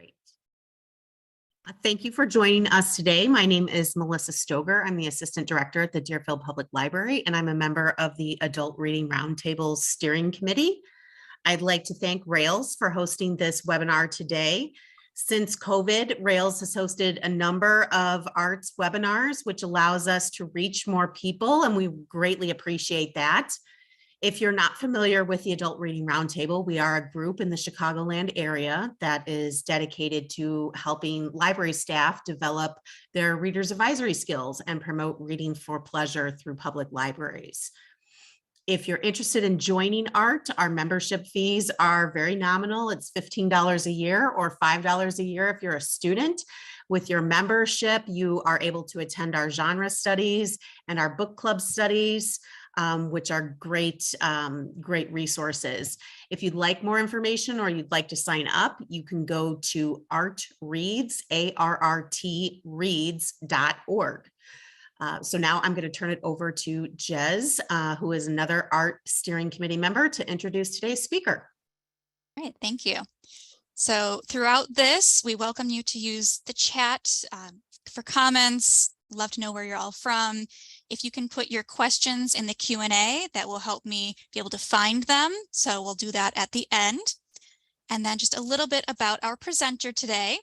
Great. Thank you for joining us today. My name is Melissa Stoger. I'm the Assistant Director at the Deerfield Public Library, and I'm a member of the Adult Reading Roundtable Steering Committee. I'd like to thank Rails for hosting this webinar today. Since COVID, Rails has hosted a number of arts webinars, which allows us to reach more people, and we greatly appreciate that. If you're not familiar with the Adult Reading Roundtable, we are a group in the Chicagoland area that is dedicated to helping library staff develop their readers advisory skills and promote reading for pleasure through public libraries. If you're interested in joining ARRT, our membership fees are very nominal. It's $15 a year or $5 a year if you're a student. With your membership, you are able to attend our genre studies and our book club studies, which are great resources. If you'd like more information or you'd like to sign up, you can go to ARRTreads, ARRT reads.org. So now I'm going to turn it over to Jez, who is another ARRT steering committee member, to introduce today's speaker. All right, thank you. So throughout this, we welcome you to use the chat for comments. Love to know where you're all from. If you can put your questions in the Q&A, that will help me be able to find them. So we'll do that at the end. And then just a little bit about our presenter today.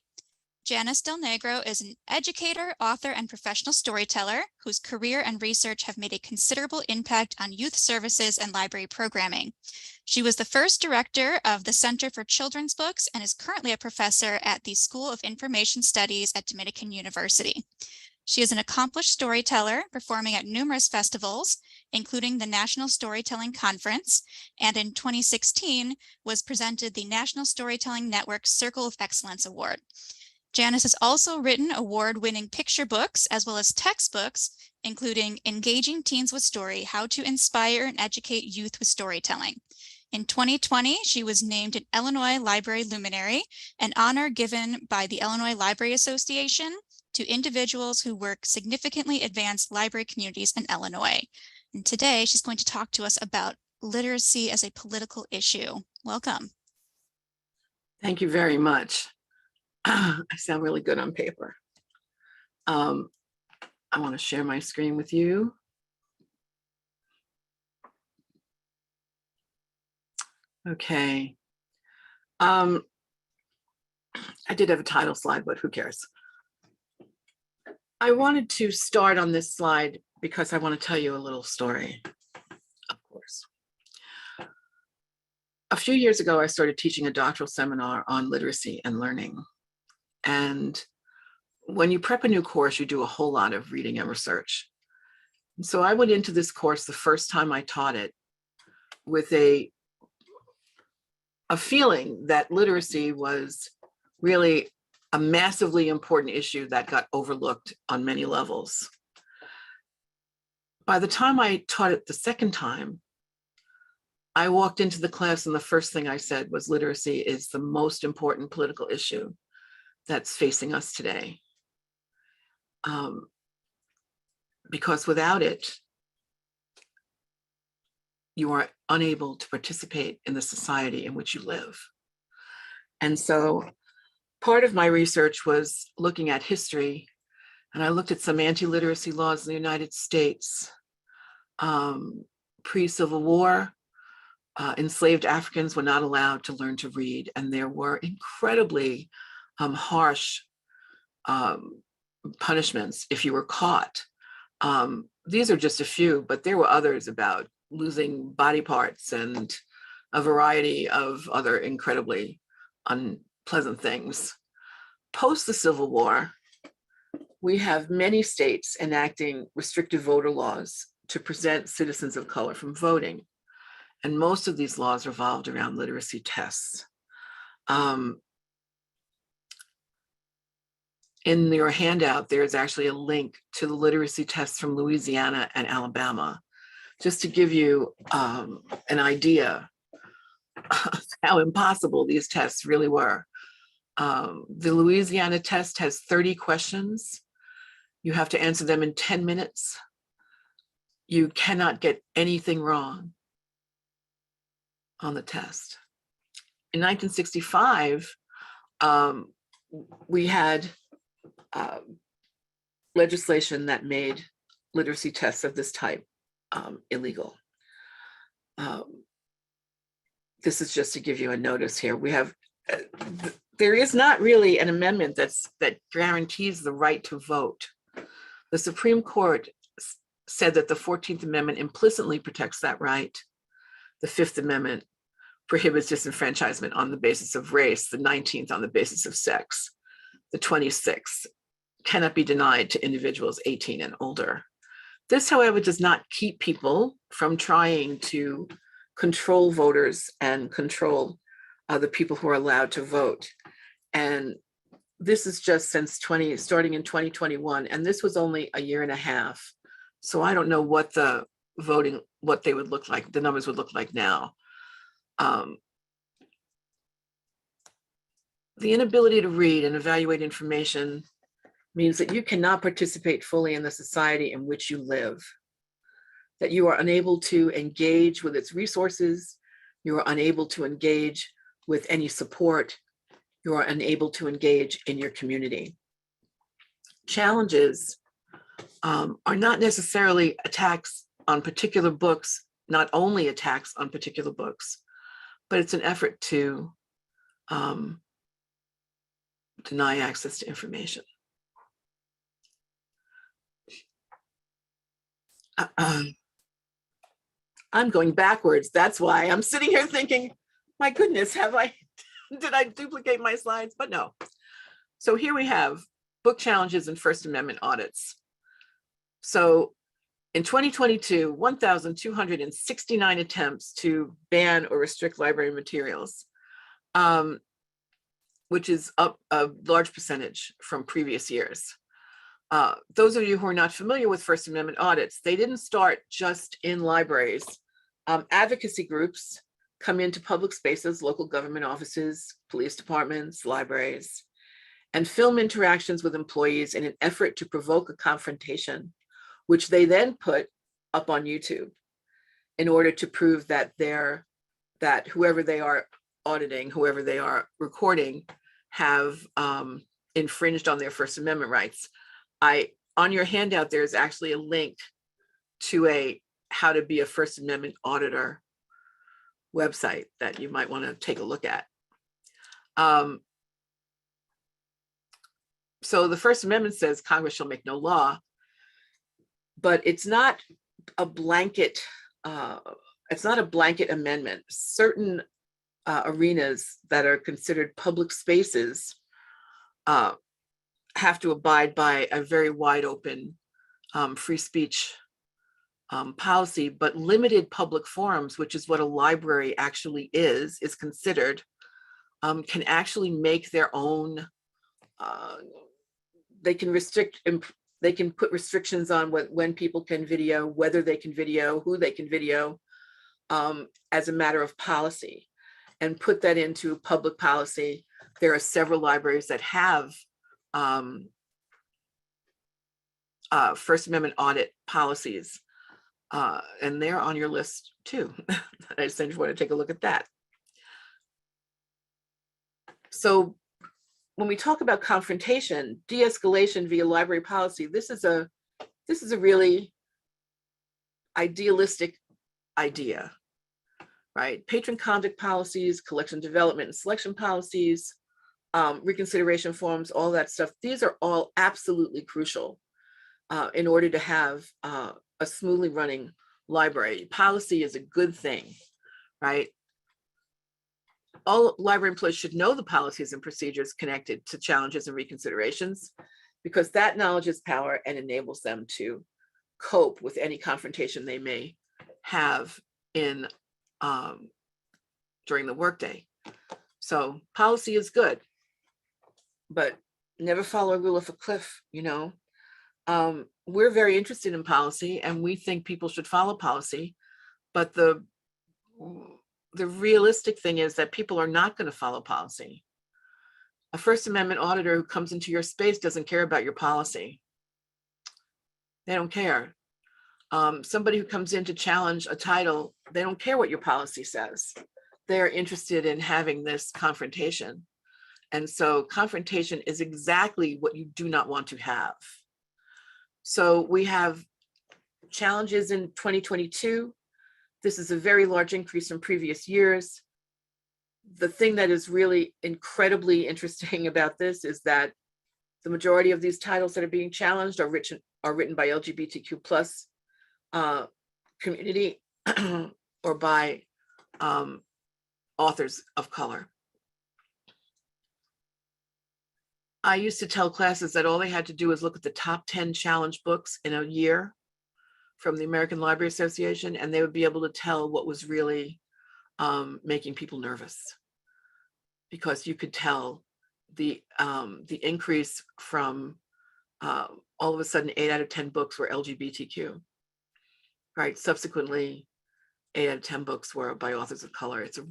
Janice Del Negro is an educator, author, and professional storyteller whose career and research have made a considerable impact on youth services and library programming. She was the first director of the Center for Children's Books and is currently a professor at the School of Information Studies at Dominican University. She is an accomplished storyteller, performing at numerous festivals, including the National Storytelling Conference, and in 2016 was presented the National Storytelling Network Circle of Excellence Award. Janice has also written award-winning picture books as well as textbooks, including Engaging Teens with Story, How to Inspire and Educate Youth with Storytelling. In 2020, she was named an Illinois Library Luminary, an honor given by the Illinois Library Association to individuals who work significantly advanced library communities in Illinois. And today, she's going to talk to us about literacy as a political issue. Welcome. Thank you very much. I sound really good on paper. I want to share my screen with you. Okay. I did have a title slide, but who cares? I wanted to start on this slide because I want to tell you a little story, of course. A few years ago, I started teaching a doctoral seminar on literacy and learning. And when you prep a new course, you do a whole lot of reading and research. And so I went into this course the first time I taught it with a feeling that literacy was really a massively important issue that got overlooked on many levels. By the time I taught it the second time, I walked into the class and the first thing I said was literacy is the most important political issue that's facing us today. Because without it, you are unable to participate in the society in which you live. And so part of my research was looking at history, and I looked at some anti-literacy laws in the United States. Pre-Civil War, enslaved Africans were not allowed to learn to read, and there were incredibly harsh punishments if you were caught. These are just a few, but there were others about losing body parts and a variety of other incredibly unpleasant things. Post the Civil War, we have many states enacting restrictive voter laws to prevent citizens of color from voting. And most of these laws revolved around literacy tests. In your handout, there's actually a link to the literacy tests from Louisiana and Alabama, just to give you an idea of how impossible these tests really were. The Louisiana test has 30 questions. You have to answer them in 10 minutes. You cannot get anything wrong on the test. In 1965, we had legislation that made literacy tests of this type illegal. This is just to give you a notice here. We have, there is not really an amendment that guarantees the right to vote. The Supreme Court said that the 14th Amendment implicitly protects that right. The Fifth Amendment prohibits disenfranchisement on the basis of race, the 19th on the basis of sex, the 26th cannot be denied to individuals 18 and older. This, however, does not keep people from trying to control voters and control the people who are allowed to vote. And this is just since starting in 2021, and this was only a year and a half. So I don't know what the voting, what they would look like, the numbers would look like now. The inability to read and evaluate information means that you cannot participate fully in the society in which you live, that you are unable to engage with its resources, you are unable to engage with any support, you are unable to engage in your community. Challenges are not necessarily attacks on particular books, not only attacks on particular books, but it's an effort to deny access to information. I'm going backwards. That's why I'm sitting here thinking, my goodness, did I duplicate my slides? But no. So here we have book challenges and First Amendment audits. So in 2022, 1,269 attempts to ban or restrict library materials, which is up a large percentage from previous years. Those of you who are not familiar with First Amendment audits, they didn't start just in libraries. Advocacy groups come into public spaces, local government offices, police departments, libraries, and film interactions with employees in an effort to provoke a confrontation, which they then put up on YouTube in order to prove that whoever they are auditing, whoever they are recording, have infringed on their First Amendment rights. On your handout, there's actually a link to a how to be a First Amendment auditor website that you might want to take a look at. So the First Amendment says Congress shall make no law, but it's not a blanket, amendment. Certain arenas that are considered public spaces have to abide by a very wide open free speech policy, but limited public forums, which is what a library actually is considered, can actually make their own, they can put restrictions on when people can video, whether they can video, who they can video, as a matter of policy, and put that into public policy. There are several libraries that have First Amendment audit policies, and they're on your list too. I just want to take a look at that. So when we talk about confrontation, de-escalation via library policy, this is a really idealistic idea, right? Patron conduct policies, collection development and selection policies, reconsideration forms, all that stuff. These are all absolutely crucial in order to have a smoothly running library. Policy is a good thing, right? All library employees should know the policies and procedures connected to challenges and reconsiderations, because that knowledge is power and enables them to cope with any confrontation they may have in during the workday. So policy is good, but never follow a rule off a cliff, you know. We're very interested in policy and we think people should follow policy, but the realistic thing is that people are not going to follow policy. A First Amendment auditor who comes into your space doesn't care about your policy. They don't care. Somebody who comes in to challenge a title, they don't care what your policy says. They're interested in having this confrontation. And so confrontation is exactly what you do not want to have. So we have challenges in 2022. This is a very large increase from previous years. The thing that is really incredibly interesting about this is that the majority of these titles that are being challenged are written by LGBTQ plus community or by authors of color. I used to tell classes that all they had to do was look at the top 10 challenge books in a year from the American Library Association, and they would be able to tell what was really making people nervous, because you could tell the increase from all of a sudden 8 out of 10 books were LGBTQ, right? Subsequently, 8 out of 10 books were by authors of color. It's a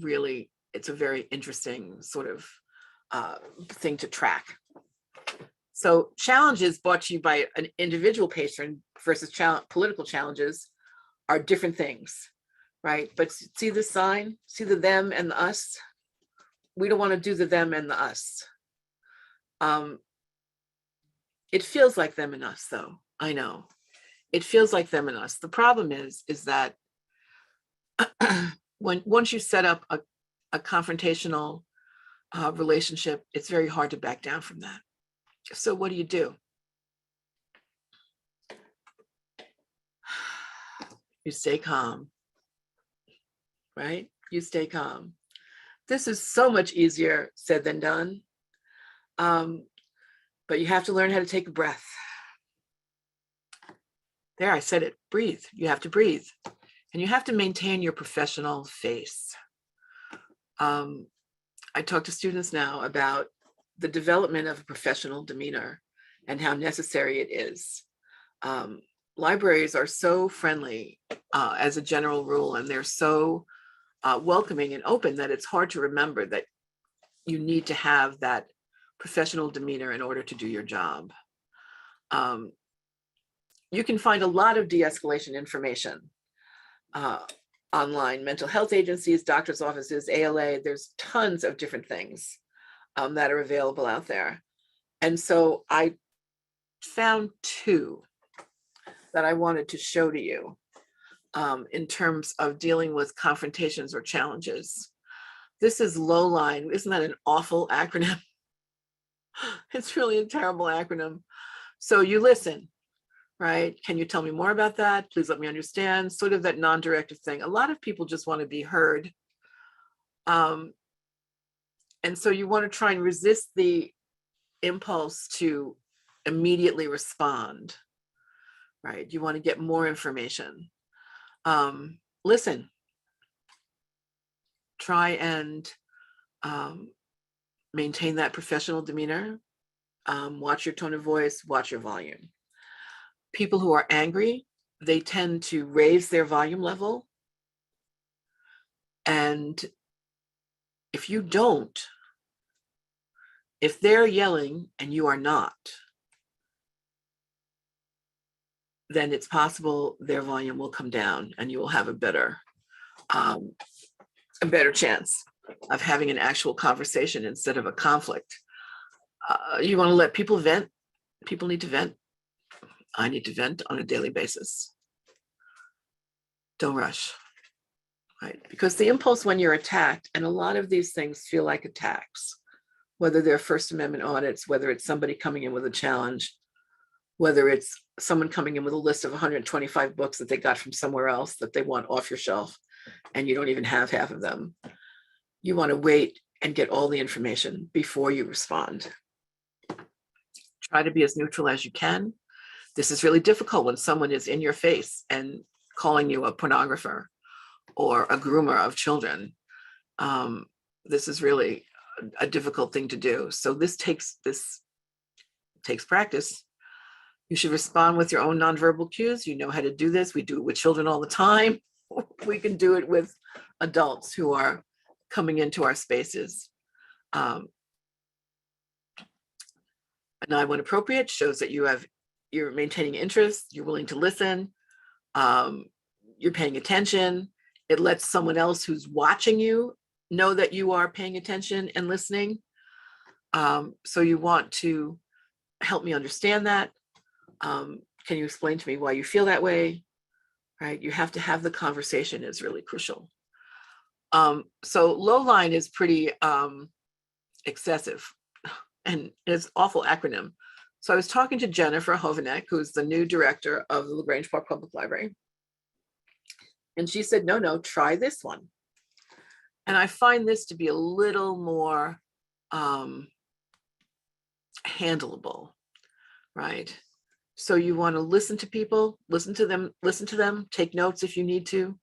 very interesting sort of thing to track. So challenges brought to you by an individual patron versus political challenges are different things, right? But see the sign, see the them and the us? We don't want to do the them and the us. It feels like them and us, though. I know. It feels like them and us. The problem is that once you set up a confrontational relationship, it's very hard to back down from that. So what do? You stay calm, right? You stay calm. This is so much easier said than done. But you have to learn how to take a breath. There, I said it, breathe. You have to breathe. And you have to maintain your professional face. I talk to students now about the development of a professional demeanor and how necessary it is. Libraries are so friendly as a general rule, and they're so welcoming and open that it's hard to remember that you need to have that professional demeanor in order to do your job. You can find a lot of de-escalation information online, mental health agencies, doctors' offices, ALA, there's tons of different things that are available out there. And so I found 2 that I wanted to show to you in terms of dealing with confrontations or challenges. This is LOWLINE. Isn't that an awful acronym? It's really a terrible acronym. So you listen, right? Can you tell me more about that? Please let me understand. Sort of that non-directive thing. A lot of people just want to be heard. And so you want to try and resist the impulse to immediately respond, right? You want to get more information. Listen. Try and maintain that professional demeanor. Watch your tone of voice, watch your volume. People who are angry, they tend to raise their volume level. And if you don't, if they're yelling and you are not, then it's possible their volume will come down and you will have a better chance of having an actual conversation instead of a conflict. You want to let people vent. People need to vent. I need to vent on a daily basis. Don't rush, right? Because the impulse when you're attacked, and a lot of these things feel like attacks, whether they're First Amendment audits, whether it's somebody coming in with a challenge, whether it's someone coming in with a list of 125 books that they got from somewhere else that they want off your shelf, and you don't even have half of them. You want to wait and get all the information before you respond. Try to be as neutral as you can. This is really difficult when someone is in your face and calling you a pornographer or a groomer of children. This is really a difficult thing to do. So this takes practice. You should respond with your own nonverbal cues. You know how to do this. We do it with children all the time. We can do it with adults who are coming into our spaces. And I, when appropriate, shows that you're maintaining interest, you're willing to listen, you're paying attention. It lets someone else who's watching you know that you are paying attention and listening. So you want to help me understand that. Can you explain to me why you feel that way? Right? You have to have the conversation is really crucial. So low line is pretty excessive and it's an awful acronym. So I was talking to Jennifer Hovanek, who's the new director of the LaGrange Park Public Library. And she said, no, try this one. And I find this to be a little more handleable, right? So you want to listen to people, listen to them, take notes if you need to,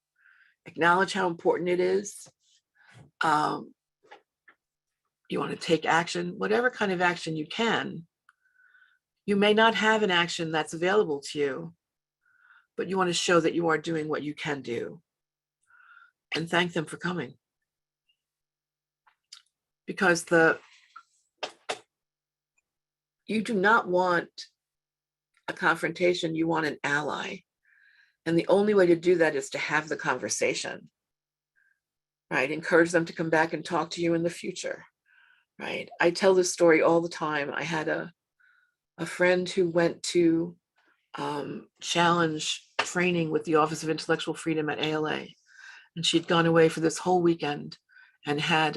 acknowledge how important it is. You want to take action, whatever kind of action you can. You may not have an action that's available to you, but you want to show that you are doing what you can do and thank them for coming. Because you do not want a confrontation, you want an ally. And the only way to do that is to have the conversation, right? Encourage them to come back and talk to you in the future, right? I tell this story all the time. I had a friend who went to challenge training with the Office of Intellectual Freedom at ALA. And she'd gone away for this whole weekend and had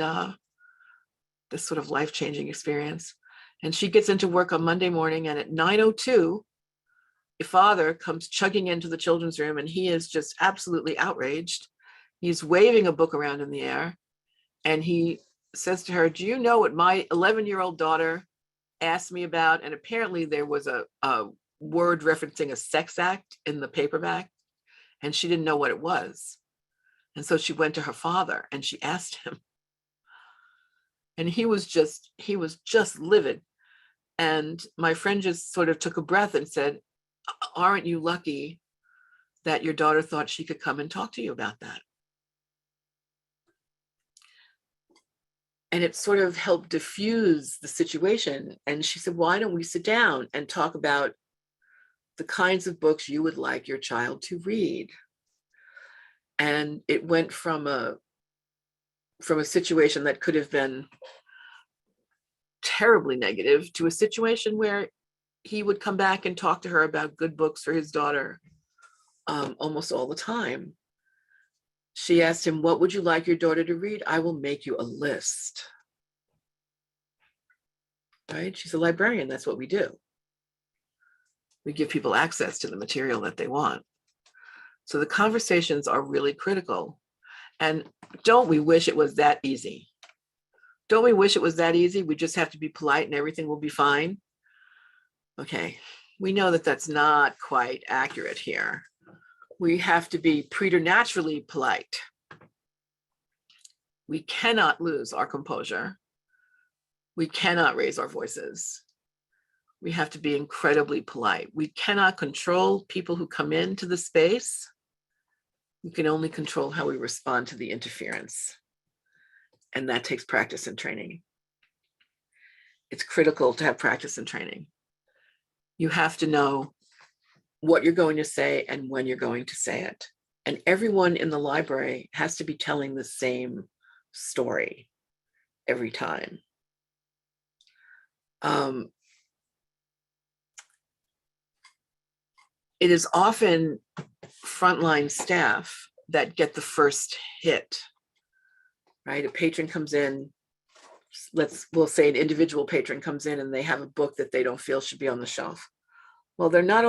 this sort of life-changing experience. And she gets into work on Monday morning, and at 9:02, a father comes chugging into the children's room, and he is just absolutely outraged. He's waving a book around in the air, and he says to her, "Do you know what my 11-year-old daughter asked me about?" And apparently there was a word referencing a sex act in the paperback, and she didn't know what it was. And so she went to her father and she asked him. And he was just livid. And my friend just sort of took a breath and said, "Aren't you lucky that your daughter thought she could come and talk to you about that?" And it sort of helped diffuse the situation. And she said, "Why don't we sit down and talk about the kinds of books you would like your child to read?" And it went from a situation that could have been terribly negative to a situation where he would come back and talk to her about good books for his daughter almost all the time. She asked him, "What would you like your daughter to read? I will make you a list." Right? She's a librarian. That's what we do. We give people access to the material that they want. So the conversations are really critical. And don't we wish it was that easy? Don't we wish it was that easy? We just have to be polite and everything will be fine. Okay, we know that that's not quite accurate here. We have to be preternaturally polite. We cannot lose our composure. We cannot raise our voices. We have to be incredibly polite. We cannot control people who come into the space. We can only control how we respond to the interference. And that takes practice and training. It's critical to have practice and training. You have to know what you're going to say and when you're going to say it. And everyone in the library has to be telling the same story every time. It is often frontline staff that get the first hit, right? A patron comes in, we'll say an individual patron comes in and they have a book that they don't feel should be on the shelf. Well, they're not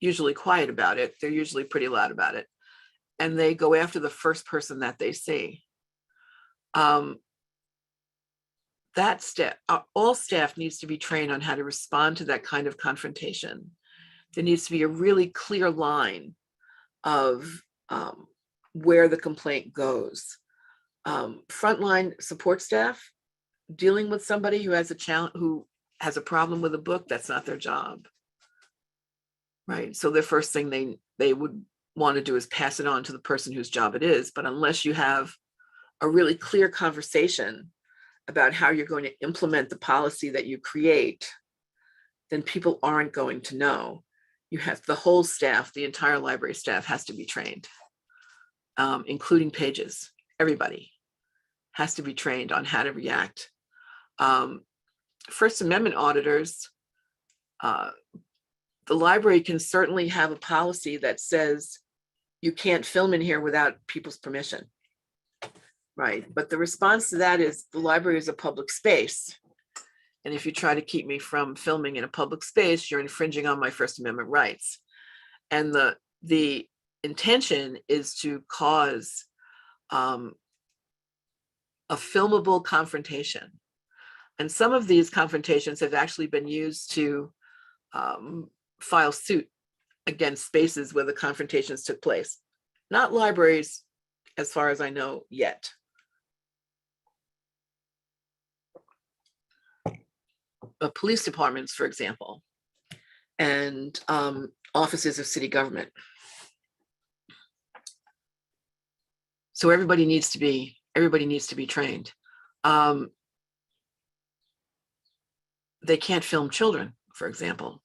usually quiet about it. They're usually pretty loud about it. And they go after the first person that they see. That staff, all staff needs to be trained on how to respond to that kind of confrontation. There needs to be a really clear line of where the complaint goes. Frontline support staff dealing with somebody who has a challenge, who has a problem with a book, that's not their job, right? So the first thing they would want to do is pass it on to the person whose job it is. But unless you have a really clear conversation about how you're going to implement the policy that you create, then people aren't going to know. You have the whole staff, the entire library staff has to be trained, including pages. Everybody has to be trained on how to react First Amendment auditors, the library can certainly have a policy that says you can't film in here without people's permission. Right, but the response to that is the library is a public space. And if you try to keep me from filming in a public space, you're infringing on my First Amendment rights. And the intention is to cause a filmable confrontation. And some of these confrontations have actually been used to file suit against spaces where the confrontations took place. Not libraries, as far as I know, yet. But police departments, for example, and offices of city government. So everybody needs to be trained. They can't film children, for example.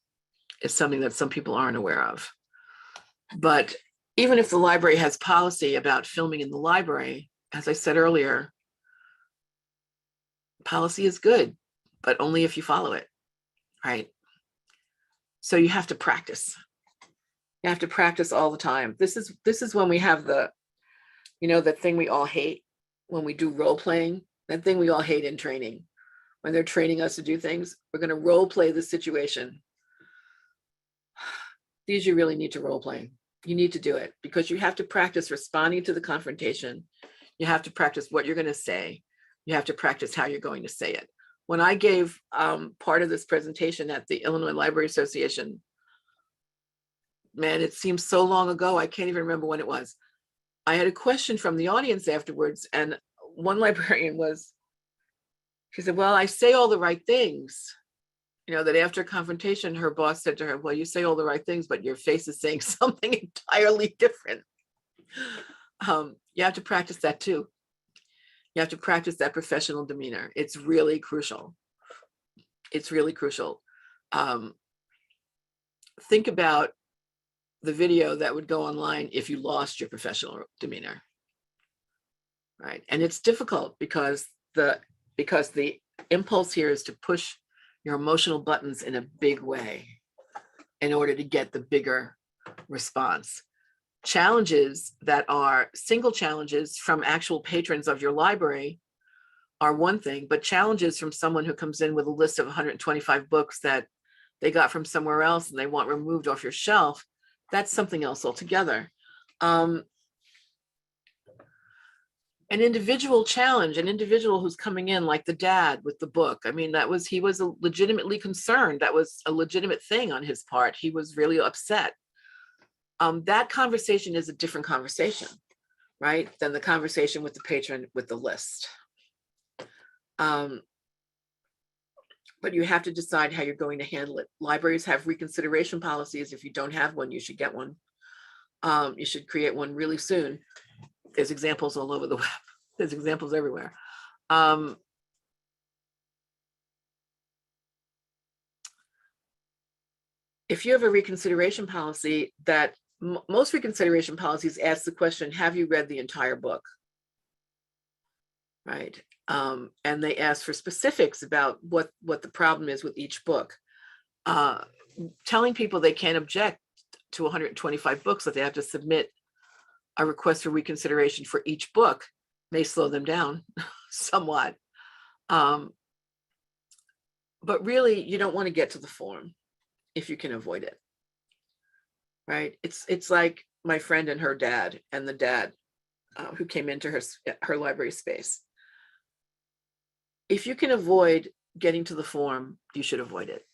It's something that some people aren't aware of. But even if the library has policy about filming in the library, as I said earlier, policy is good, but only if you follow it, right? So you have to practice. You have to practice all the time. This is when we have the, that thing we all hate when we do role playing, that thing we all hate in training. When they're training us to do things, we're going to role play the situation. These you really need to role play. You need to do it because you have to practice responding to the confrontation. You have to practice what you're going to say. You have to practice how you're going to say it. When I gave part of this presentation at the Illinois Library Association, man, it seems so long ago, I can't even remember when it was. I had a question from the audience afterwards, and one librarian she said, well, I say all the right things. That after a confrontation, her boss said to her, well, you say all the right things, but your face is saying something entirely different. You have to practice that too. You have to practice that professional demeanor. It's really crucial. It's really crucial. Think about the video that would go online if you lost your professional demeanor, right? And it's difficult because the impulse here is to push your emotional buttons in a big way in order to get the bigger response. Challenges that are single challenges from actual patrons of your library are one thing, but challenges from someone who comes in with a list of 125 books that they got from somewhere else and they want removed off your shelf, that's something else altogether. An individual challenge, an individual who's coming in like the dad with the book. I mean, he was legitimately concerned. That was a legitimate thing on his part. He was really upset. That conversation is a different conversation, right? Than the conversation with the patron with the list. But you have to decide how you're going to handle it. Libraries have reconsideration policies. If you don't have one, you should get one. You should create one really soon. There's examples all over the web. There's examples everywhere. If you have a reconsideration policy that most reconsideration policies ask the question, have you read the entire book? Right. And they ask for specifics about what the problem is with each book. Telling people they can't object to 125 books, that they have to submit a request for reconsideration for each book may slow them down somewhat. But really, you don't want to get to the form if you can avoid it. Right? It's like my friend and her dad, and the dad who came into her library space. If you can avoid getting to the form, you should avoid it,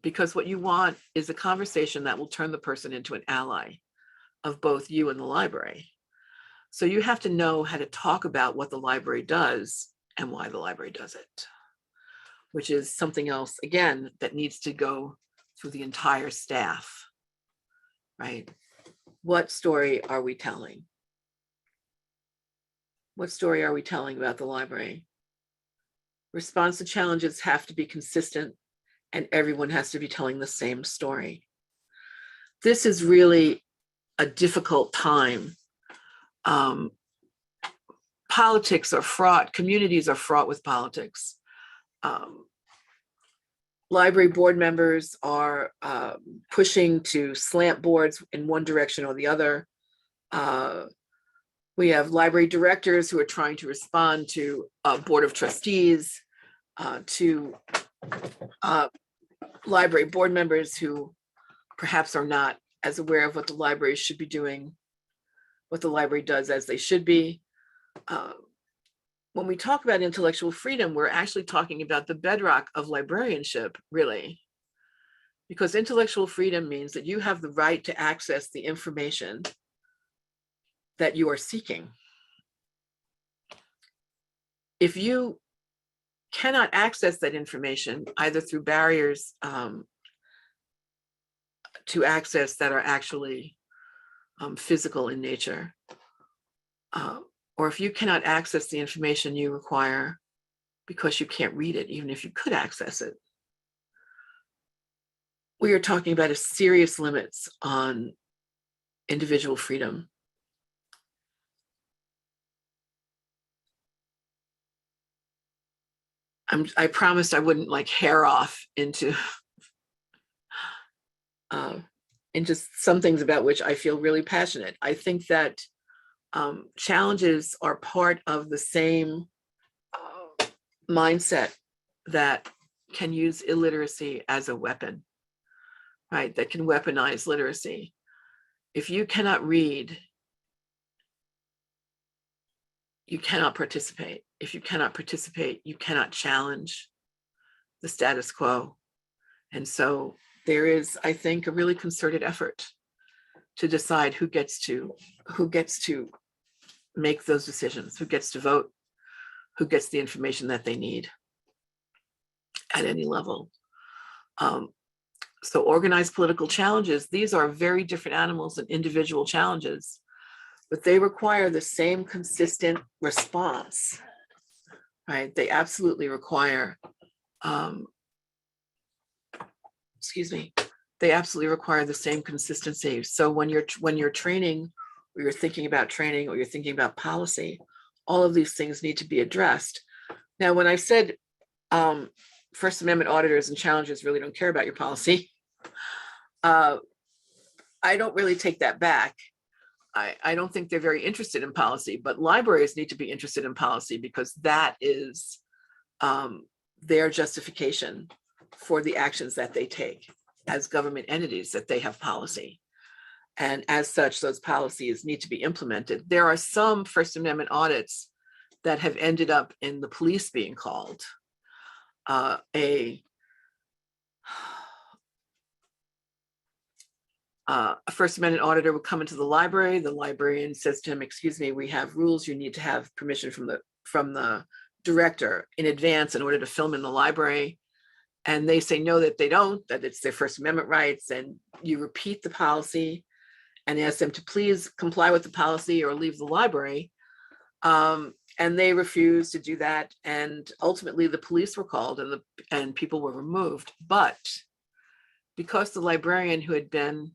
because what you want is a conversation that will turn the person into an ally of both you and the library. So you have to know how to talk about what the library does and why the library does it, which is something else, again, that needs to go through the entire staff, right? What story are we telling? What story are we telling about the library? Response to challenges have to be consistent, and everyone has to be telling the same story. This is really a difficult time. Politics are fraught, communities are fraught with politics. Library board members are pushing to slant boards in one direction or the other. We have library directors who are trying to respond to a board of trustees, to library board members who perhaps are not as aware of what the library should be doing, what the library does as they should be. When we talk about intellectual freedom, we're actually talking about the bedrock of librarianship, really. Because intellectual freedom means that you have the right to access the information that you are seeking. If you cannot access that information, either through barriers to access that are actually physical in nature, or if you cannot access the information you require because you can't read it, even if you could access it, we are talking about a serious limits on individual freedom. I promised I wouldn't like hair off into some things about which I feel really passionate. I think that challenges are part of the same mindset that can use illiteracy as a weapon, right? That can weaponize literacy. If you cannot read, you cannot participate. If you cannot participate, you cannot challenge the status quo. And so there is, I think, a really concerted effort to decide who gets to make those decisions, who gets to vote, who gets the information that they need at any level. So organized political challenges, these are very different animals than individual challenges, but they require the same consistent response, right? They absolutely require, they absolutely require the same consistency. So when you're training, or you're thinking about training, or you're thinking about policy, all of these things need to be addressed. Now, when I said First Amendment auditors and challengers really don't care about your policy, I don't really take that back. I don't think they're very interested in policy, but libraries need to be interested in policy because that is their justification for the actions that they take as government entities, that they have policy. And as such, those policies need to be implemented. There are some First Amendment audits that have ended up in the police being called. A First Amendment auditor would come into the library. The librarian says to him, "Excuse me, we have rules. You need to have permission from the director in advance in order to film in the library." And they say no, that they don't, that it's their First Amendment rights. And you repeat the policy and ask them to please comply with the policy or leave the library. And they refused to do that. And ultimately the police were called and people were removed. But because the librarian who had been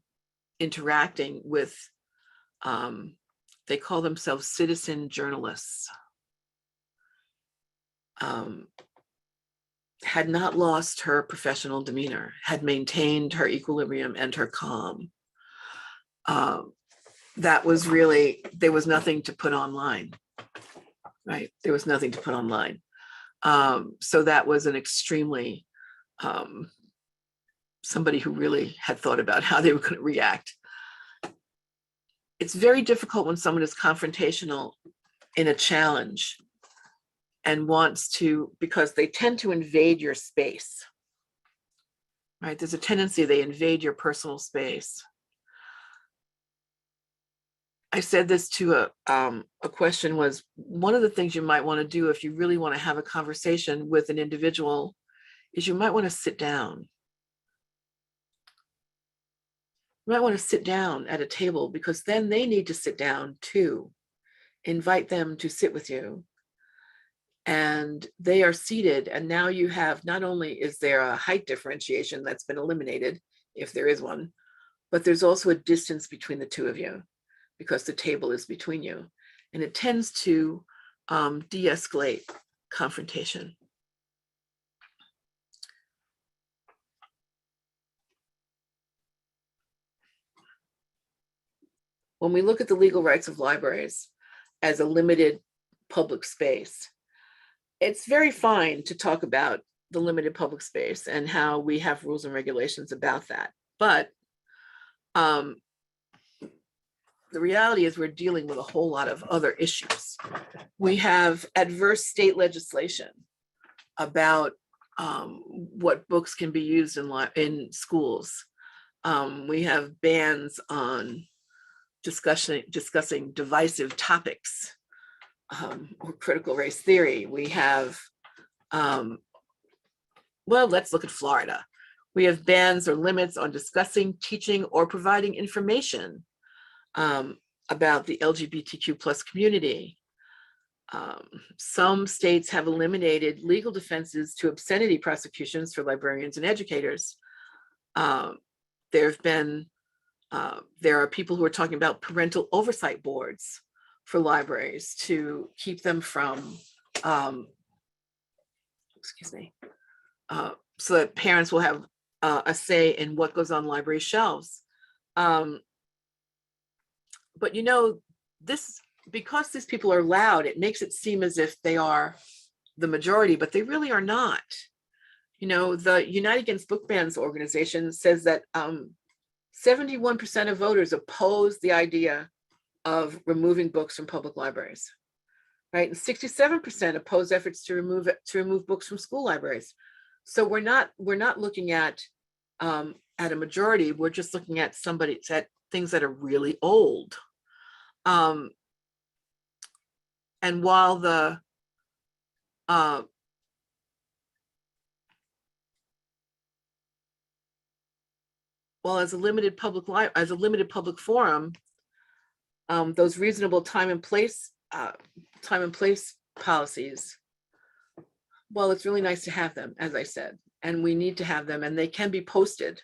interacting with, they call themselves citizen journalists, had not lost her professional demeanor, had maintained her equilibrium and her calm. That was really, there was nothing to put online, right? There was nothing to put online. So that was an extremely, somebody who really had thought about how they were going to react. It's very difficult when someone is confrontational in a challenge and wants to, because they tend to invade your space, right? There's a tendency they invade your personal space. I said this to a question was, one of the things you might want to do if you really want to have a conversation with an individual is you might want to sit down. You might want to sit down at a table because then they need to sit down too. Invite them to sit with you. And they are seated, and now you have, not only is there a height differentiation that's been eliminated, if there is one, but there's also a distance between the two of you because the table is between you. And it tends to de-escalate confrontation. when we look at the legal rights of libraries as a limited public space, it's very fine to talk about the limited public space and how we have rules and regulations about that. But the reality is we're dealing with a whole lot of other issues. We have adverse state legislation about what books can be used in schools. We have bans on discussing divisive topics or critical race theory. We have, well, let's look at Florida. We have bans or limits on discussing, teaching, or providing information about the LGBTQ plus community. Some states have eliminated legal defenses to obscenity prosecutions for librarians and educators. There are people who are talking about parental oversight boards for libraries to keep them from, so that parents will have a say in what goes on library shelves. But you know, because these people are loud, it makes it seem as if they are the majority, but they really are not. You know, the United Against Book Bans organization says that 71% of voters oppose the idea of removing books from public libraries, right? And 67% oppose efforts to remove books from school libraries. So we're not looking at a majority. We're just looking at things that are really old. And while as a limited public forum, those reasonable time and place policies, well, it's really nice to have them, as I said, and we need to have them, and they can be posted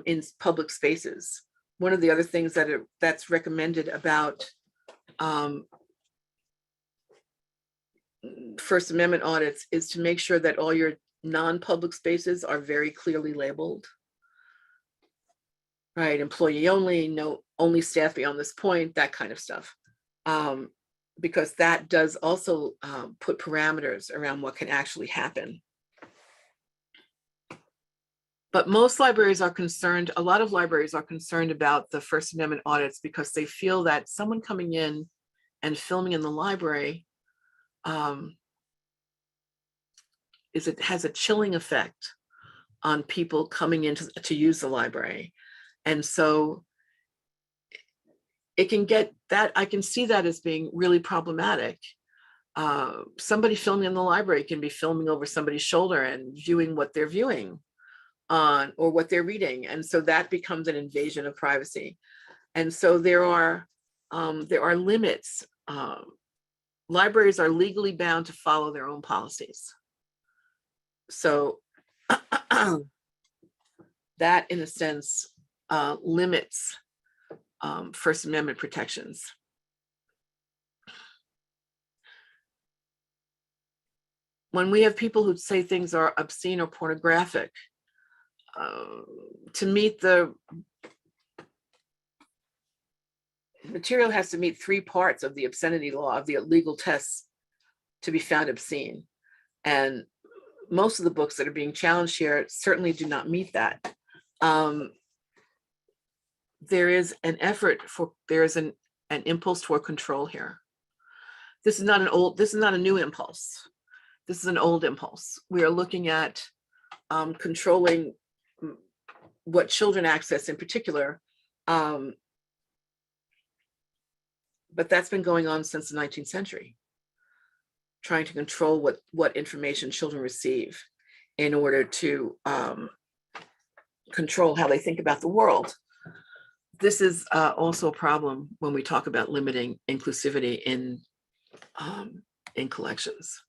in public spaces. One of the other things that's recommended about First Amendment audits is to make sure that all your non-public spaces are very clearly labeled. Right, employee only, no, only staff beyond this point, that kind of stuff. Because that does also put parameters around what can actually happen. But most libraries are concerned, a lot of libraries are concerned about the First Amendment audits because they feel that someone coming in and filming in the library has a chilling effect on people coming in to use the library. And so it can get that, I can see that as being really problematic. Somebody filming in the library can be filming over somebody's shoulder and viewing what they're viewing or what they're reading. And so that becomes an invasion of privacy. And so there are limits. Libraries are legally bound to follow their own policies. So that, in a sense, limits First Amendment protections. When we have people who say things are obscene or pornographic, to meet the material has to meet 3 parts of the obscenity law, of the legal tests to be found obscene. And most of the books that are being challenged here certainly do not meet that. There is an impulse toward control here. This is not a new impulse. This is an old impulse. We are looking at controlling what children access in particular. But that's been going on since the 19th century, trying to control what information children receive in order to control how they think about the world. This is also a problem when we talk about limiting inclusivity in collections.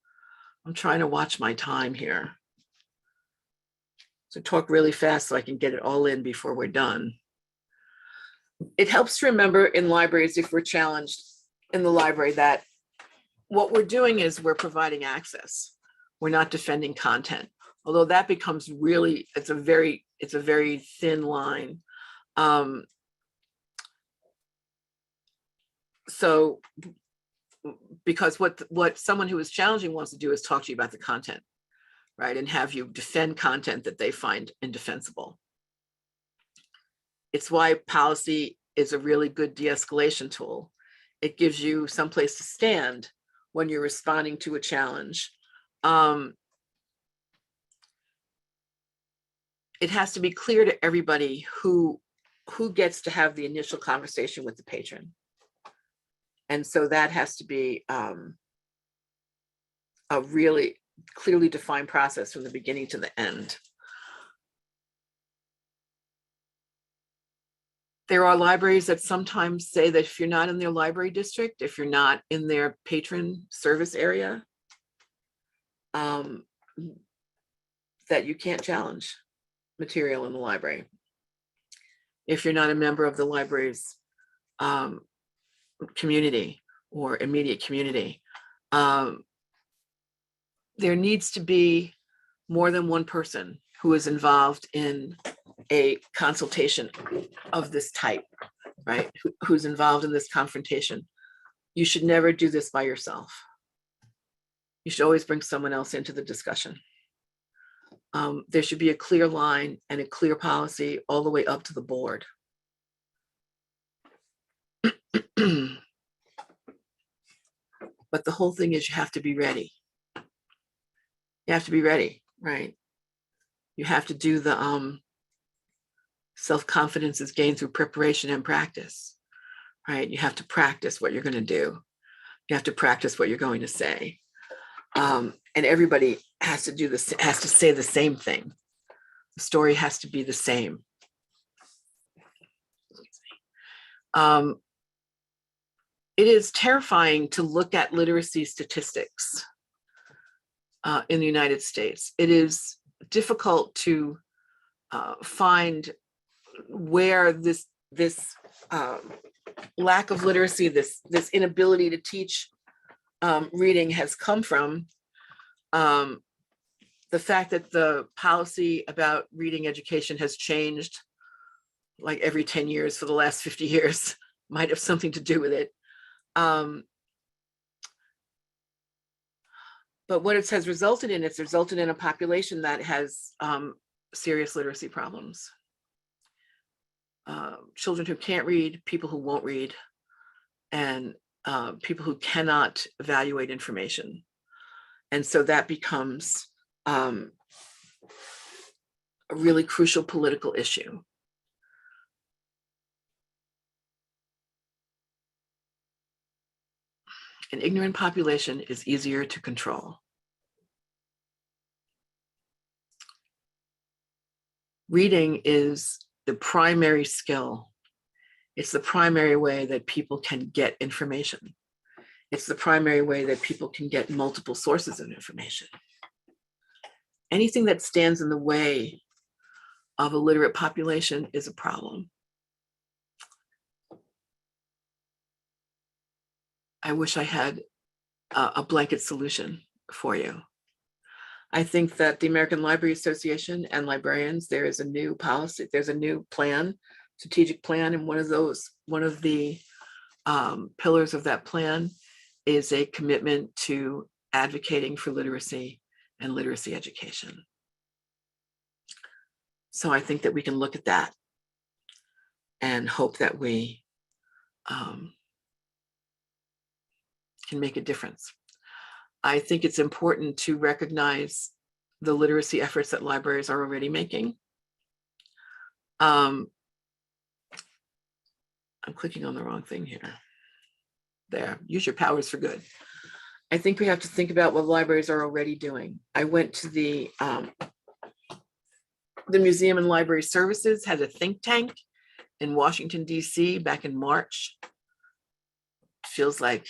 I'm trying to watch my time here. So talk really fast so I can get it all in before we're done. It helps to remember in libraries, if we're challenged in the library, that what we're doing is we're providing access. We're not defending content, although that becomes really, it's a very thin line. So because what someone who is challenging wants to do is talk to you about the content, right? And have you defend content that they find indefensible. It's why policy is a really good de-escalation tool. It gives you some place to stand when you're responding to a challenge. It has to be clear to everybody who gets to have the initial conversation with the patron. And so that has to be a really clearly defined process from the beginning to the end. There are libraries that sometimes say that if you're not in their library district, if you're not in their patron service area, that you can't challenge material in the library. If you're not a member of the library's community or immediate community, there needs to be more than one person who is involved in a consultation of this type, right? Who's involved in this confrontation. You should never do this by yourself. You should always bring someone else into the discussion. There should be a clear line and a clear policy all the way up to the board. But the whole thing is you have to be ready. You have to be ready, right? You have to do the self-confidence is gained through preparation and practice, right? You have to practice what you're going to do. You have to practice what you're going to say. And everybody has to do this, has to say the same thing. The story has to be the same. It is terrifying to look at literacy statistics in the United States. It is difficult to find where this lack of literacy, this inability to teach reading has come from. The fact that the policy about reading education has changed like every 10 years for the last 50 years might have something to do with it. But what it has resulted in, it's resulted in a population that has serious literacy problems. Children who can't read, people who won't read, and people who cannot evaluate information. And so that becomes a really crucial political issue. An ignorant population is easier to control. Reading is the primary skill. It's the primary way that people can get information. It's the primary way that people can get multiple sources of information. Anything that stands in the way of a literate population is a problem. I wish I had a blanket solution for you. I think that the American Library Association and librarians, there is a new policy, there's a new plan, strategic plan, and one of the pillars of that plan is a commitment to advocating for literacy and literacy education. So I think that we can look at that and hope that we can make a difference. I think it's important to recognize the literacy efforts that libraries are already making. I'm clicking on the wrong thing here. There, use your powers for good. I think we have to think about what libraries are already doing. I went to the Museum and Library Services had a think tank in Washington, D.C. back in March. Feels like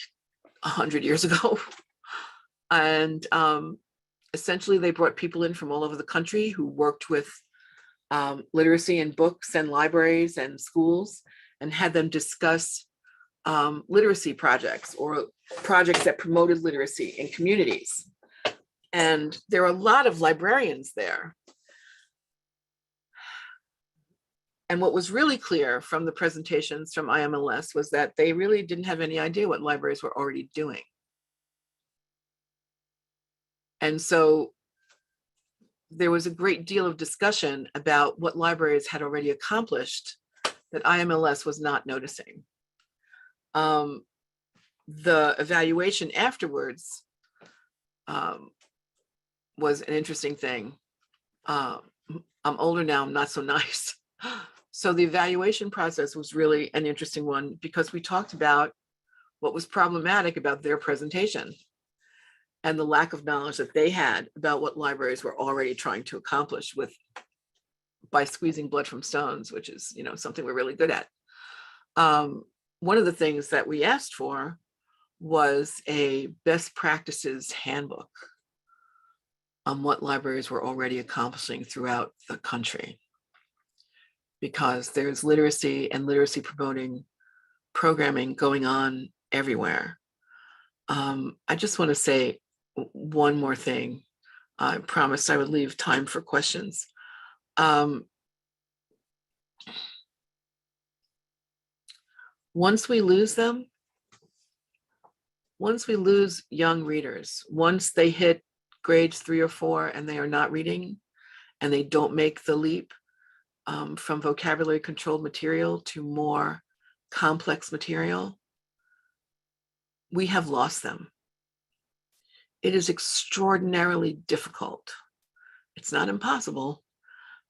100 years ago. And essentially they brought people in from all over the country who worked with literacy in books and libraries and schools, and had them discuss literacy projects or projects that promoted literacy in communities. And there are a lot of librarians there. And what was really clear from the presentations from IMLS was that they really didn't have any idea what libraries were already doing. And so there was a great deal of discussion about what libraries had already accomplished that IMLS was not noticing. The evaluation afterwards was an interesting thing. I'm older now, I'm not so nice. So the evaluation process was really an interesting one because we talked about what was problematic about their presentation and the lack of knowledge that they had about what libraries were already trying to accomplish by squeezing blood from stones, which is, you know, something we're really good at. One of the things that we asked for was a best practices handbook on what libraries were already accomplishing throughout the country, because there's literacy and literacy promoting programming going on everywhere. I just want to say one more thing. I promised I would leave time for questions. Once we lose them, once we lose young readers, once they hit grades 3 or 4 and they are not reading and they don't make the leap from vocabulary controlled material to more complex material, we have lost them. It is extraordinarily difficult. It's not impossible,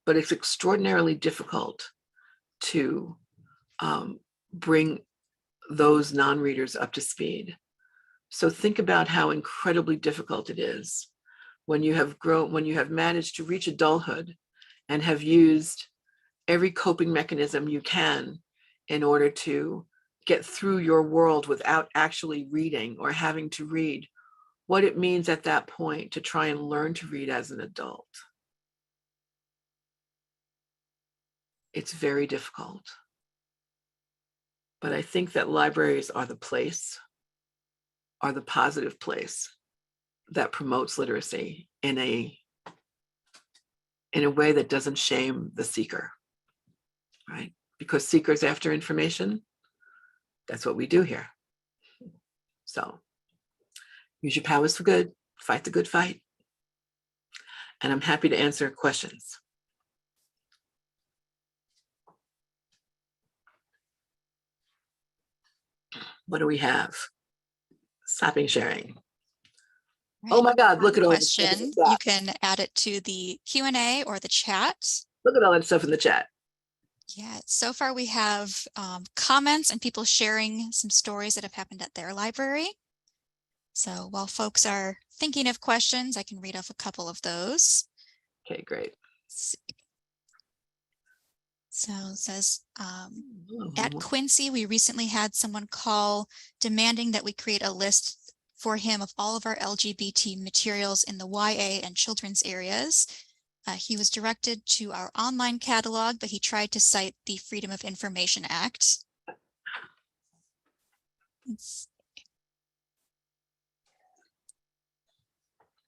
but it's extraordinarily difficult to bring those non-readers up to speed. So think about how incredibly difficult it is when you have managed to reach adulthood and have used every coping mechanism you can in order to get through your world without actually reading or having to read, what it means at that point to try and learn to read as an adult. It's very difficult. But I think that libraries are the positive place that promotes literacy in a way that doesn't shame the seeker, right? Because seekers after information, that's what we do here. So use your powers for good, fight the good fight. And I'm happy to answer questions. What do we have? Stopping sharing. Right. Oh my God, look at all this stuff in Question. the chat. You can add it to the Q&A or the chat. Look at all that stuff in the chat. Yeah, so far we have comments and people sharing some stories that have happened at their library. So while folks are thinking of questions, I can read off a couple of those. Okay, great. Let's see. So it says, at Quincy, we recently had someone call demanding that we create a list for him of all of our LGBT materials in the YA and children's areas. He was directed to our online catalog, but he tried to cite the Freedom of Information Act.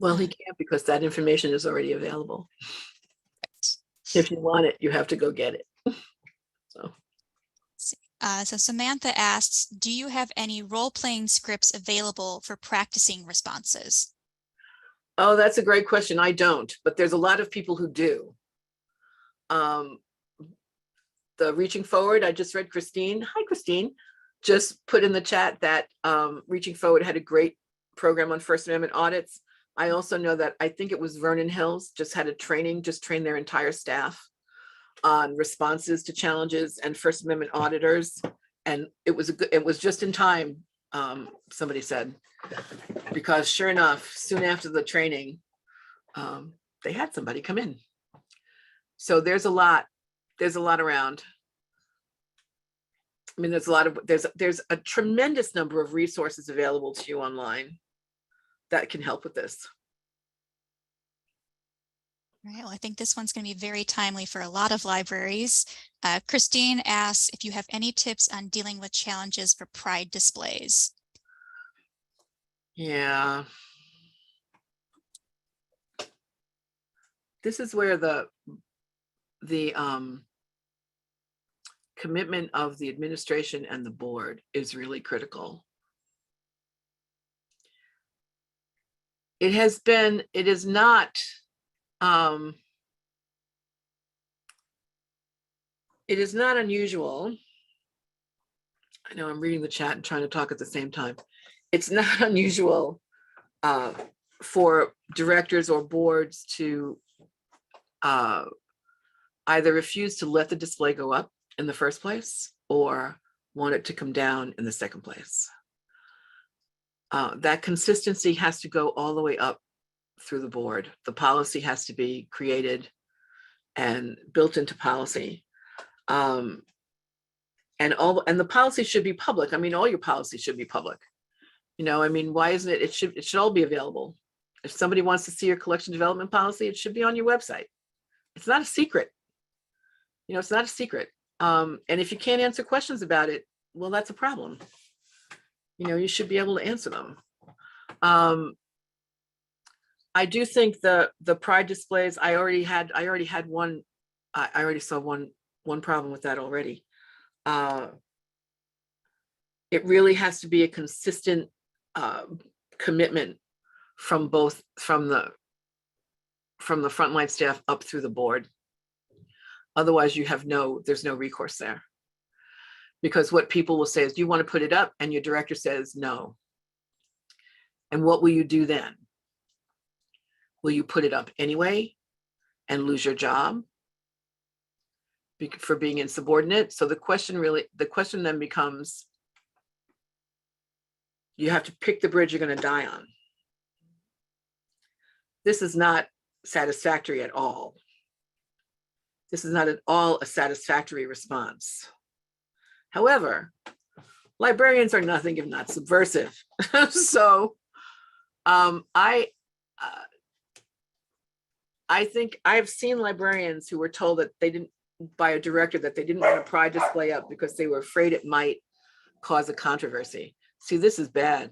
Well, he can't because that information is already available. If you want it, you have to go get it. So Samantha asks, do you have any role-playing scripts available for practicing responses? Oh, that's a great question. I don't, but there's a lot of people who do. The Reaching Forward, I just read Christine. Hi, Christine. Just put in the chat that Reaching Forward had a great program on First Amendment audits. I also know that I think it was Vernon Hills just had a training, just trained their entire staff on responses to challenges and First Amendment auditors. And it was just in time, somebody said, because sure enough, soon after the training, they had somebody come in. So there's a lot around. I mean, there's a tremendous number of resources available to you online that can help with this. All right, well, I think this one's going to be very timely for a lot of libraries. Christine asks if you have any tips on dealing with challenges for pride displays. Yeah. This is where the commitment of the administration and the board is really critical. It is not, it is not unusual. I know I'm reading the chat and trying to talk at the same time. It's not unusual for directors or boards to either refuse to let the display go up in the first place or want it to come down in the second place. That consistency has to go all the way up through the board. The policy has to be created and built into policy. And the policy should be public. I mean, all your policies should be public. You know, I mean, why isn't it? It should all be available. If somebody wants to see your collection development policy, it should be on your website. It's not a secret. You know, it's not a secret. And if you can't answer questions about it, well, that's a problem. You know, you should be able to answer them. I do think the pride displays, I already saw one problem with that already. It really has to be a consistent commitment from the frontline staff up through the board. Otherwise, there's no recourse there. Because what people will say is, you want to put it up, and your director says no. And what will you do then? Will you put it up anyway and lose your job for being insubordinate? So the question then becomes, you have to pick the bridge you're going to die on. This is not satisfactory at all. This is not at all a satisfactory response. However, librarians are nothing if not subversive. So I think I've seen librarians who were told that by a director that they didn't want a pride display up because they were afraid it might cause a controversy. See, this is bad.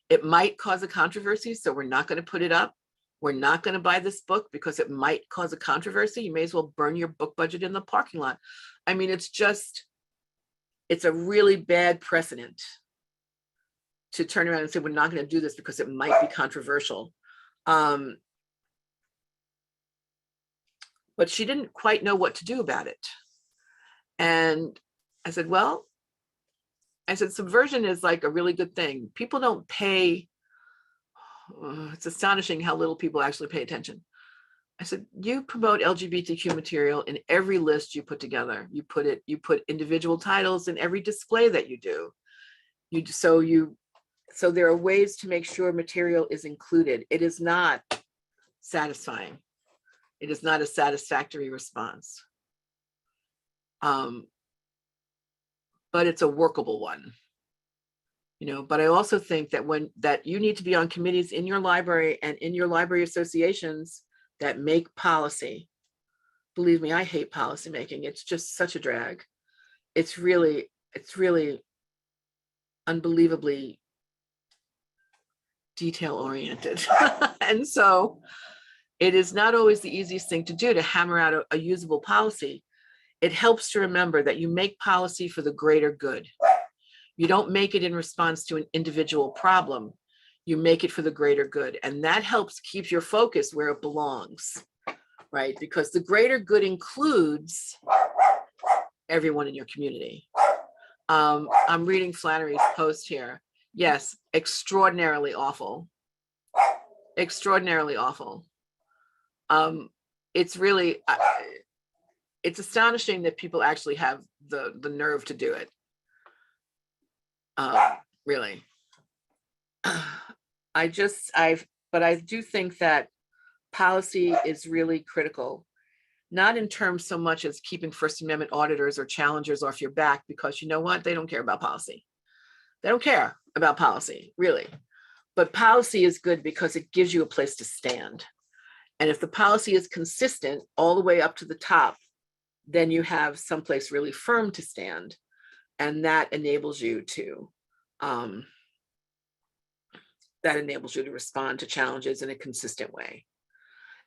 It might cause a controversy, so we're not going to put it up. We're not going to buy this book because it might cause a controversy. You may as well burn your book budget in the parking lot. I mean, it's a really bad precedent to turn around and say, we're not going to do this because it might be controversial. But she didn't quite know what to do about it. And I said, subversion is like a really good thing. People don't pay. It's astonishing how little people actually pay attention. I said, you promote LGBTQ material in every list you put together. You put individual titles in every display that you do. So there are ways to make sure material is included. It is not satisfying. It is not a satisfactory response. But it's a workable one. You know, but I also think that you need to be on committees in your library and in your library associations that make policy. Believe me, I hate policy making. It's just such a drag. It's really unbelievably detail oriented. And so it is not always the easiest thing to do to hammer out a usable policy. It helps to remember that you make policy for the greater good. You don't make it in response to an individual problem. You make it for the greater good. And that helps keep your focus where it belongs, right? Because the greater good includes everyone in your community. I'm reading Flannery's post here. Yes, extraordinarily awful. Extraordinarily awful. It's really, it's astonishing that people actually have the nerve to do it. Really. But I do think that policy is really critical, not in terms so much as keeping First Amendment auditors or challengers off your back, because you know what? They don't care about policy. They don't care about policy, really. But policy is good because it gives you a place to stand. And if the policy is consistent all the way up to the top, then you have someplace really firm to stand. And that enables you to respond to challenges in a consistent way.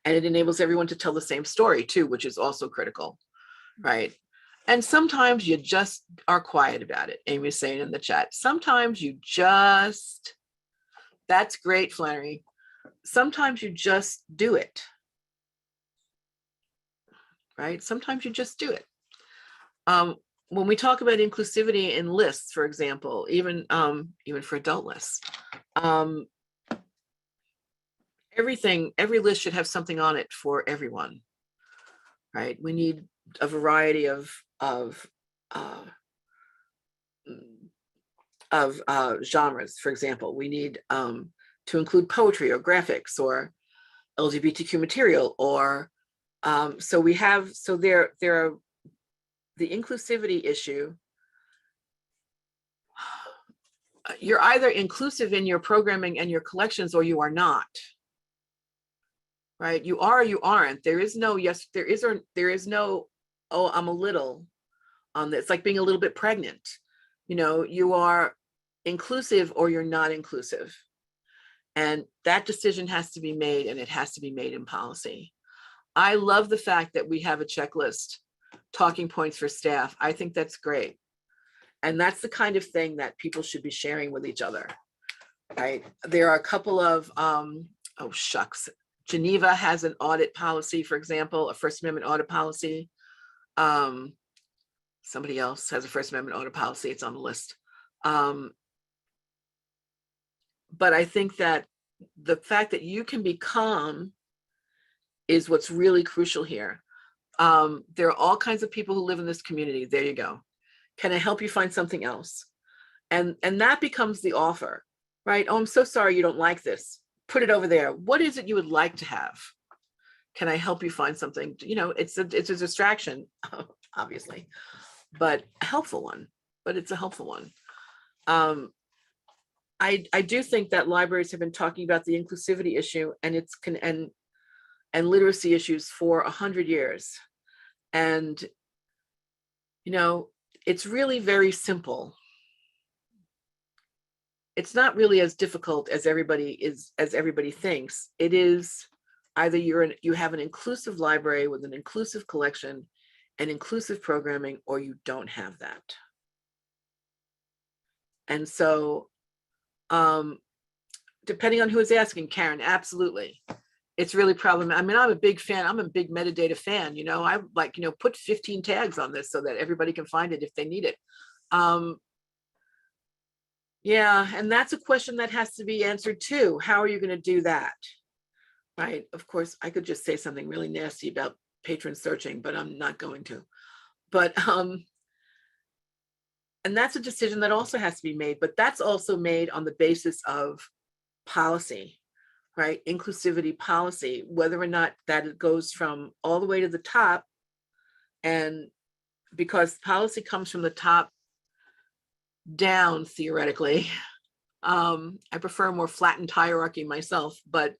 And it enables everyone to tell the same story too, which is also critical, right? And sometimes you just are quiet about it. Amy's saying in the chat, sometimes you just, that's great, Flannery. Sometimes you just do it, right? Sometimes you just do it. When we talk about inclusivity in lists, for example, even for adult lists, every list should have something on it for everyone, right? We need a variety of genres. For example, we need to include poetry or graphics or LGBTQ material, or there are the inclusivity issue. You're either inclusive in your programming and your collections, or you are not. Right? You are or you aren't. There is no yes, there is or there is no, oh, I'm a little on this. It's like being a little bit pregnant. You know, you are inclusive or you're not inclusive. And that decision has to be made, and it has to be made in policy. I love the fact that we have a checklist, talking points for staff. I think that's great. And that's the kind of thing that people should be sharing with each other, right? There are a couple of, oh shucks, Geneva has an audit policy, for example, a First Amendment audit policy. Somebody else has a First Amendment audit policy, it's on the list. But I think that the fact that you can be calm is what's really crucial here. There are all kinds of people who live in this community. There you go. Can I help you find something else? And that becomes the offer, right? Oh, I'm so sorry you don't like this. Put it over there. What is it you would like to have? Can I help you find something? You know, it's a distraction, obviously, but a helpful one. But it's a helpful one. I do think that libraries have been talking about the inclusivity issue and literacy issues for 100 years. And, you know, it's really very simple. It's not really as difficult as everybody thinks. It is either you have an inclusive library with an inclusive collection and inclusive programming, or you don't have that. And so, depending on who is asking, Karen, absolutely. It's really problematic. I mean, I'm a big fan. I'm a big metadata fan. You know, I like, you know, put 15 tags on this so that everybody can find it if they need it. Yeah, and that's a question that has to be answered too. How are you going to do that? Right. Of course, I could just say something really nasty about patron searching, but I'm not going to. But and that's a decision that also has to be made, but that's also made on the basis of policy, right? Inclusivity policy, whether or not that it goes from all the way to the top. And because policy comes from the top down, theoretically, I prefer a more flattened hierarchy myself, but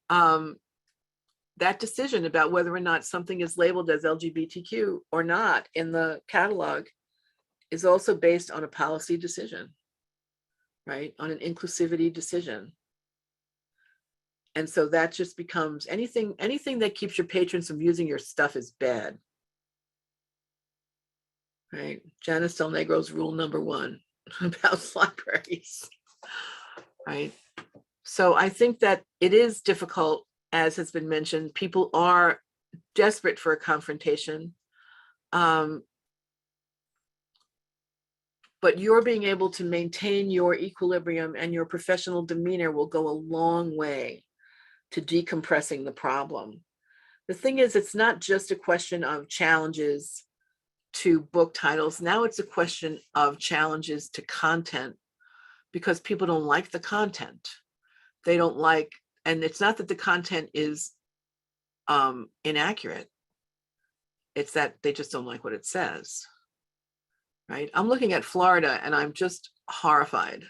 that decision about whether or not something is labeled as LGBTQ or not in the catalog is also based on a policy decision, right? On an inclusivity decision. And so that just becomes anything that keeps your patrons from using your stuff is bad, right? Janice Del Negro's rule number 1 about libraries, right? So I think that it is difficult, as has been mentioned. People are desperate for a confrontation. But your being able to maintain your equilibrium and your professional demeanor will go a long way to decompressing the problem. The thing is, it's not just a question of challenges to book titles. Now it's a question of challenges to content, because people don't like the content. They don't like, and it's not that the content is inaccurate. It's that they just don't like what it says. Right? I'm looking at Florida and I'm just horrified.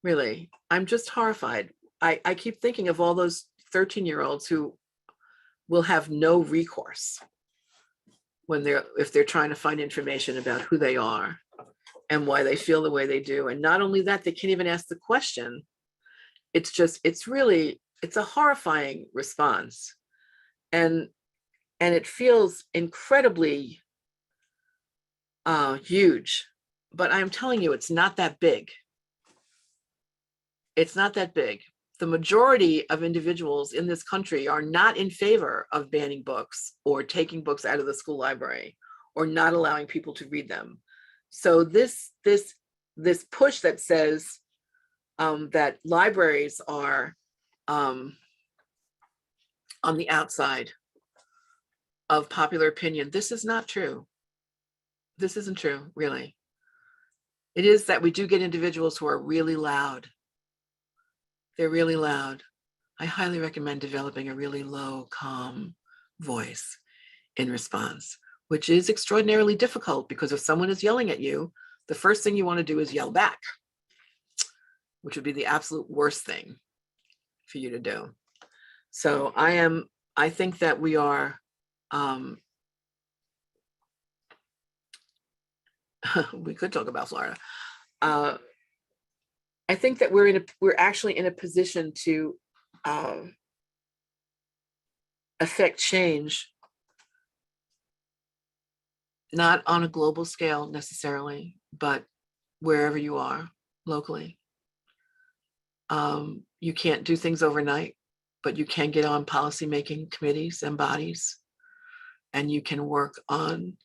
Really, I'm just horrified. I keep thinking of all those 13-year-olds who will have no recourse if they're trying to find information about who they are and why they feel the way they do. And not only that, they can't even ask the question. It's a horrifying response. And it feels incredibly huge, but I'm telling you, it's not that big. It's not that big. The majority of individuals in this country are not in favor of banning books or taking books out of the school library or not allowing people to read them. So this push that says that libraries are on the outside of popular opinion, this is not true. This isn't true, really. It is that we do get individuals who are really loud. They're really loud. I highly recommend developing a really low, calm voice in response, which is extraordinarily difficult because if someone is yelling at you, the first thing you want to do is yell back, which would be the absolute worst thing for you to do. So I think that we are, we could talk about Florida. I think that we're actually in a position to affect change, not on a global scale necessarily, but wherever you are locally. You can't do things overnight, but you can get on policymaking committees and bodies, and you can work on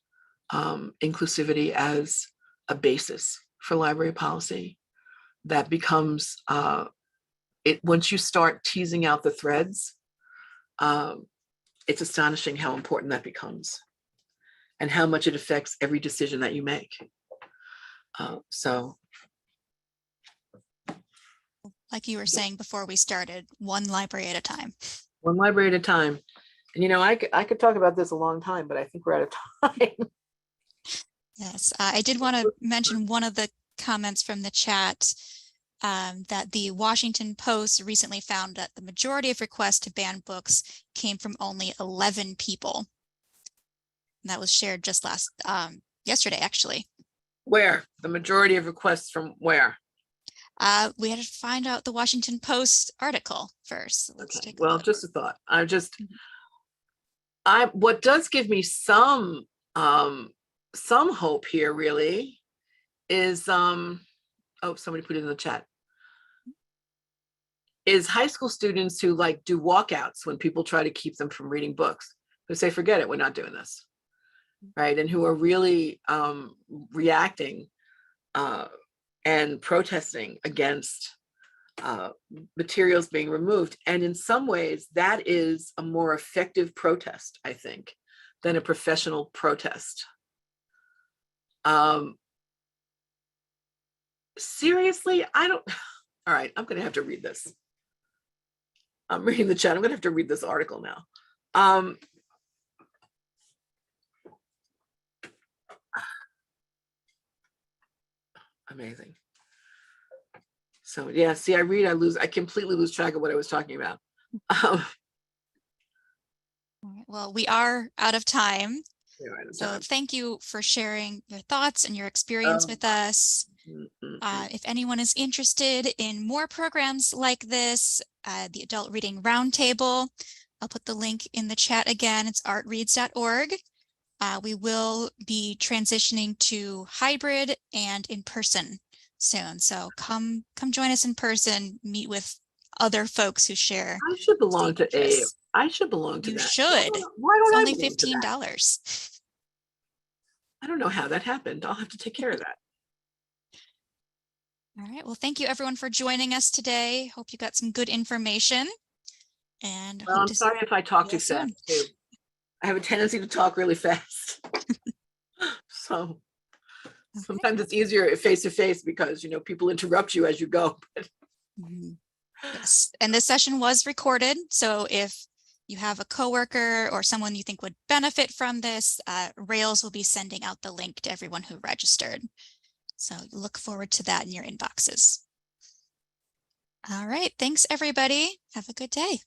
inclusivity as a basis for library policy. That becomes once you start teasing out the threads, it's astonishing how important that becomes and how much it affects every decision that you make. So, like you were saying before we started, one library at a time. one library at a time. And I could talk about this a long time, but I think we're out of time. Yes, I did want to mention one of the comments from the chat, that the Washington Post recently found that the majority of requests to ban books came from only 11 people. And that was shared just yesterday, actually. Where? The majority of requests from where? We had to find out the Washington Post article first. Let's Okay. take a Well, look. just a thought. What does give me some hope here really is, oh, somebody put it in the chat, is high school students who do walkouts when people try to keep them from reading books, who say, forget it, we're not doing this, right? And who are really reacting and protesting against materials being removed. And in some ways, that is a more effective protest, I think, than a professional protest. Seriously, all right, I'm going to have to read this. I'm reading the chat. I'm going to have to read this article now. Amazing. So yeah, see, I completely lose track of what I was talking about. All right, well, we are out of time. So thank you for sharing your thoughts and your experience with us. If anyone is interested in more programs like this, the Adult Reading Roundtable, I'll put the link in the chat again. It's artreads.org. We will be transitioning to hybrid and in person soon. So come join us in person, meet with other folks who share. I should belong to AARRT. I should belong to you that. should. Why don't it's I only $15. I don't know how that happened. I'll have to take care of that. All right. Well, thank you everyone for joining us today. Hope you got some good information. And Well, I'm sorry if I talk too fast too. I have a tendency to talk really fast. So sometimes it's easier face to face because people interrupt you as you go. Yes, and this session was recorded. So if you have a coworker or someone you think would benefit from this, Rails will be sending out the link to everyone who registered. So look forward to that in your inboxes. All right, thanks everybody. Have a good day.